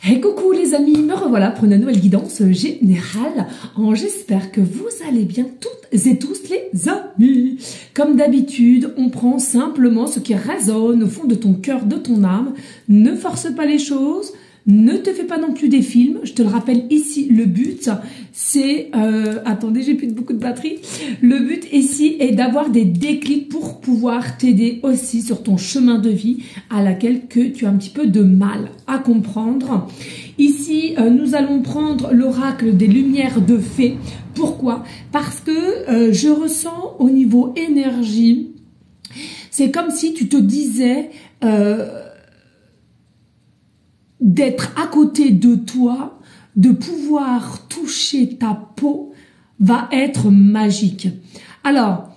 Hey coucou les amis, me revoilà pour une nouvelle guidance générale. J'espère que vous allez bien toutes et tous les amis. Comme d'habitude, on prend simplement ce qui résonne au fond de ton cœur, de ton âme. Ne force pas les choses, ne te fais pas non plus des films. Je te le rappelle ici, le but c'est... attendez, j'ai plus beaucoup de batterie. Le but ici est d'avoir des déclics pour pouvoir t'aider aussi sur ton chemin de vie à laquelle que tu as un petit peu de mal à comprendre. Ici, nous allons prendre l'oracle des lumières de fée. Pourquoi? Parce que je ressens au niveau énergie, c'est comme si tu te disais d'être à côté de toi, de pouvoir toucher ta peau va être magique. Alors,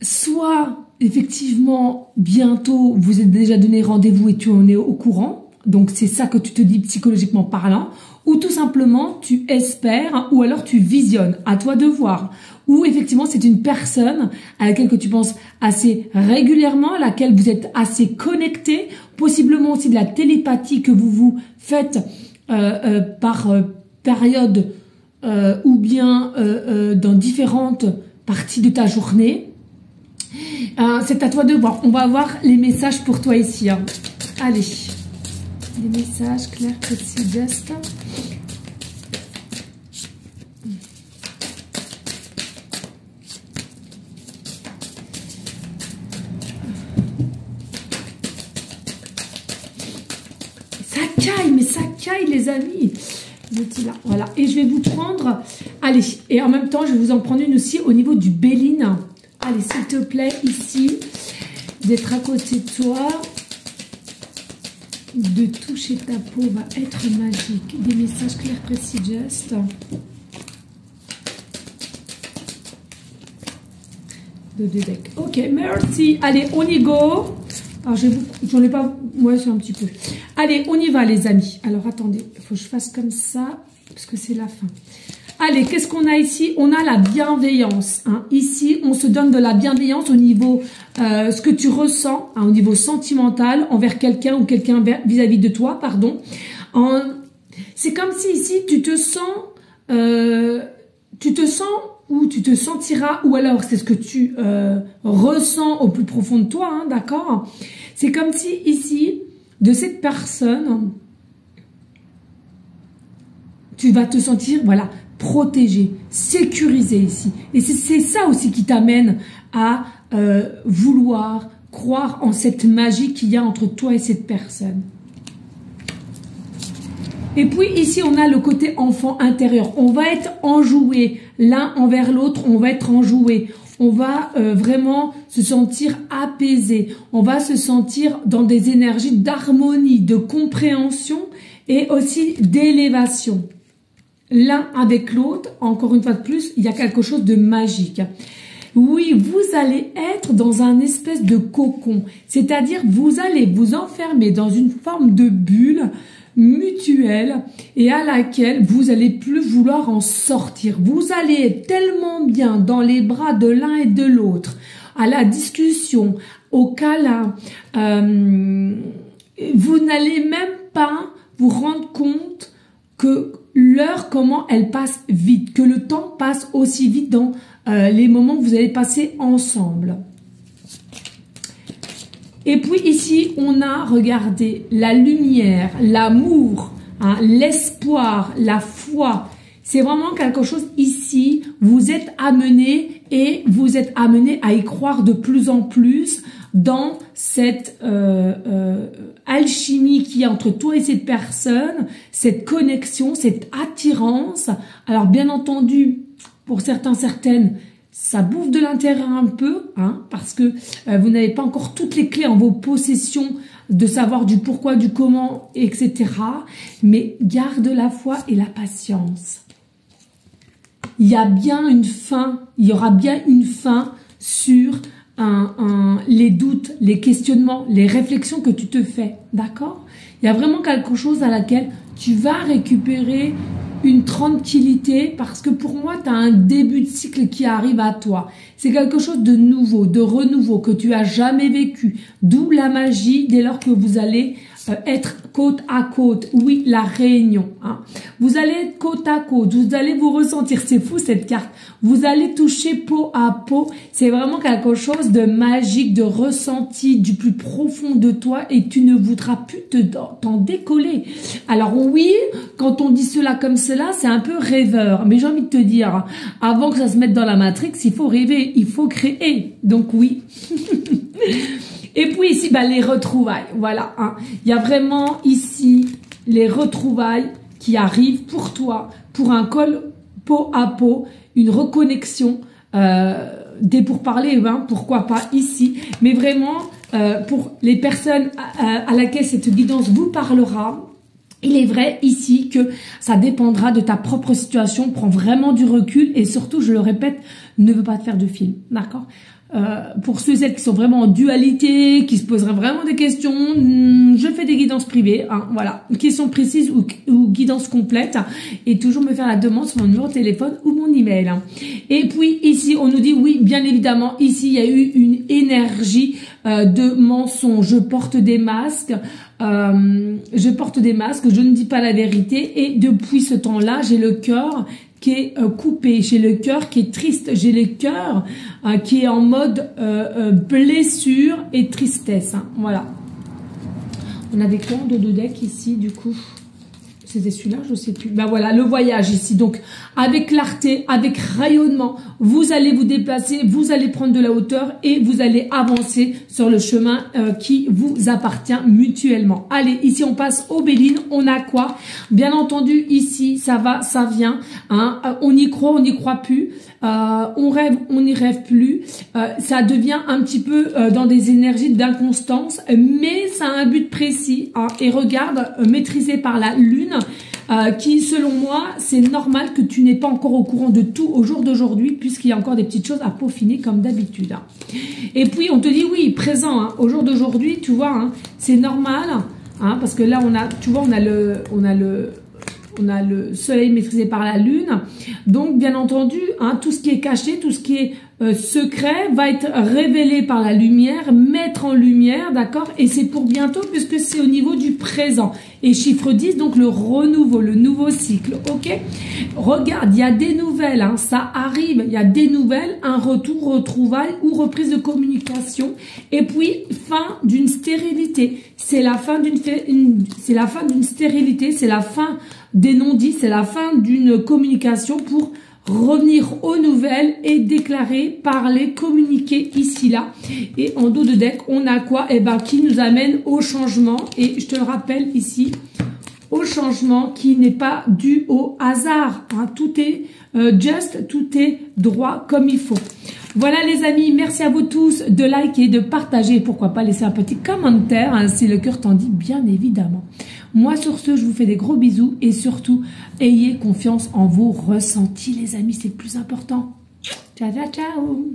soit effectivement bientôt vous êtes déjà donné rendez-vous et tu en es au courant, donc c'est ça que tu te dis psychologiquement parlant, ou tout simplement tu espères, ou alors tu visionnes, à toi de voir. Ou effectivement c'est une personne à laquelle que tu penses assez régulièrement, à laquelle vous êtes assez connecté, possiblement aussi de la télépathie que vous vous faites par période ou bien dans différentes parties de ta journée. C'est à toi de voir. On va avoir les messages pour toi ici. Hein. Allez, les messages clairs, précis, just. Ça caille, mais ça caille les amis. Là, voilà. Et je vais vous prendre, allez, et en même temps je vais vous en prendre une aussi au niveau du Béline. Allez, s'il te plaît, ici, d'être à côté de toi, de toucher ta peau va être magique. Des messages clairs, précis, just. De deux decks. Ok, merci. Allez, on y go. Alors, j'en ai pas... Ouais, c'est un petit peu. Allez, on y va, les amis. Alors, attendez. Il faut que je fasse comme ça, parce que c'est la fin. Allez, qu'est-ce qu'on a ici? On a la bienveillance. Hein. Ici, on se donne de la bienveillance au niveau... ce que tu ressens, hein, au niveau sentimental, envers quelqu'un ou quelqu'un vis-à-vis de toi, pardon. C'est comme si ici, tu te sens... ou tu te sentiras, ou alors c'est ce que tu ressens au plus profond de toi, hein, d'accord? C'est comme si ici, de cette personne, tu vas te sentir, voilà, protégé, sécurisé ici. Et c'est ça aussi qui t'amène à vouloir croire en cette magie qu'il y a entre toi et cette personne. Et puis ici, on a le côté enfant intérieur. On va être enjoué l'un envers l'autre, on va être enjoué. On va vraiment se sentir apaisé. On va se sentir dans des énergies d'harmonie, de compréhension et aussi d'élévation. L'un avec l'autre, encore une fois de plus, il y a quelque chose de magique. Oui, vous allez être dans un espèce de cocon. C'est-à-dire, vous allez vous enfermer dans une forme de bulle mutuelle et à laquelle vous allez plus vouloir en sortir. Vous allez être tellement bien dans les bras de l'un et de l'autre, à la discussion, au câlin, vous n'allez même pas vous rendre compte que l'heure, comment elle passe vite, que le temps passe aussi vite dans les moments que vous allez passer ensemble. Et puis ici, on a, regardez, la lumière, l'amour, hein, l'espoir, la foi. C'est vraiment quelque chose ici, vous êtes amené et vous êtes amené à y croire de plus en plus dans cette alchimie qui est entre toi et cette personne, cette connexion, cette attirance. Alors bien entendu, pour certains, certaines, ça bouffe de l'intérieur un peu, hein, parce que vous n'avez pas encore toutes les clés en vos possessions de savoir du pourquoi, du comment, etc. Mais garde la foi et la patience. Il y a bien une fin, il y aura bien une fin sur les doutes, les questionnements, les réflexions que tu te fais, d'accord? Il y a vraiment quelque chose à laquelle tu vas récupérer une tranquillité parce que pour moi, tu as un début de cycle qui arrive à toi. C'est quelque chose de nouveau, de renouveau que tu as jamais vécu. D'où la magie dès lors que vous allez être côte à côte. Oui, la réunion. Hein. Vous allez être côte à côte. Vous allez vous ressentir. C'est fou cette carte. Vous allez toucher peau à peau. C'est vraiment quelque chose de magique, de ressenti du plus profond de toi et tu ne voudras plus t'en décoller. Alors oui, quand on dit cela comme cela, c'est un peu rêveur. Mais j'ai envie de te dire, avant que ça se mette dans la matrix, il faut rêver, il faut créer. Donc oui. Et puis ici, bah, les retrouvailles. Voilà. Hein. Il y a vraiment ici les retrouvailles qui arrivent pour toi, pour un col peau à peau, une reconnexion, des pourparlers, hein, pourquoi pas ici, mais vraiment pour les personnes à laquelle cette guidance vous parlera. Il est vrai ici que ça dépendra de ta propre situation, prends vraiment du recul et surtout, je le répète, ne veux pas te faire de film, d'accord? Pour ceux et celles qui sont vraiment en dualité, qui se poseraient vraiment des questions, je fais des guidances privées, hein, voilà, questions précises ou guidances complètes, et toujours me faire la demande sur mon numéro de téléphone ou mon email. Et puis ici, on nous dit oui, bien évidemment, ici il y a eu une énergie de mensonge. Je porte des masques. Je ne dis pas la vérité et depuis ce temps-là, j'ai le cœur qui est coupé, j'ai le cœur qui est triste, j'ai le cœur qui est en mode blessure et tristesse. Hein, voilà. On avait quoi en dos de deck ici du coup? C'était celui-là, je sais plus. Ben voilà, le voyage ici. Donc, avec clarté, avec rayonnement, vous allez vous déplacer, vous allez prendre de la hauteur et vous allez avancer sur le chemin qui vous appartient mutuellement. Allez, ici, on passe aux Bélines. On a quoi? Bien entendu, ici, ça va, ça vient. Hein. On y croit, on n'y croit plus. On rêve, on n'y rêve plus. Ça devient un petit peu dans des énergies d'inconstance, mais ça a un but précis. Hein. Et regarde, maîtrisé par la Lune, qui, selon moi, c'est normal que tu n'es pas encore au courant de tout au jour d'aujourd'hui, puisqu'il y a encore des petites choses à peaufiner comme d'habitude. Hein. Et puis, on te dit, oui, présent, hein, au jour d'aujourd'hui, tu vois, hein, c'est normal, hein, parce que là, on a, tu vois, on a le soleil maîtrisé par la lune. Donc, bien entendu, hein, tout ce qui est caché, tout ce qui est secret va être révélé par la lumière, mettre en lumière, d'accord? Et c'est pour bientôt puisque c'est au niveau du présent. Et chiffre 10, donc le renouveau, le nouveau cycle, ok? Regarde, il y a des nouvelles, hein, ça arrive, il y a des nouvelles, un retour, retrouvailles ou reprise de communication. Et puis, fin d'une stérilité. C'est la fin d'une stérilité, c'est la fin des non-dits, c'est la fin d'une communication pour revenir aux nouvelles et déclarer, parler, communiquer ici, là. Et en dos de deck, on a quoi? Eh ben, qui nous amène au changement. Et je te le rappelle ici, au changement qui n'est pas dû au hasard. Hein. Tout est tout est droit comme il faut. Voilà les amis, merci à vous tous de liker, de partager et pourquoi pas laisser un petit commentaire hein, si le cœur t'en dit bien évidemment. Moi sur ce, je vous fais des gros bisous et surtout, ayez confiance en vos ressentis les amis, c'est le plus important. Ciao, ciao, ciao.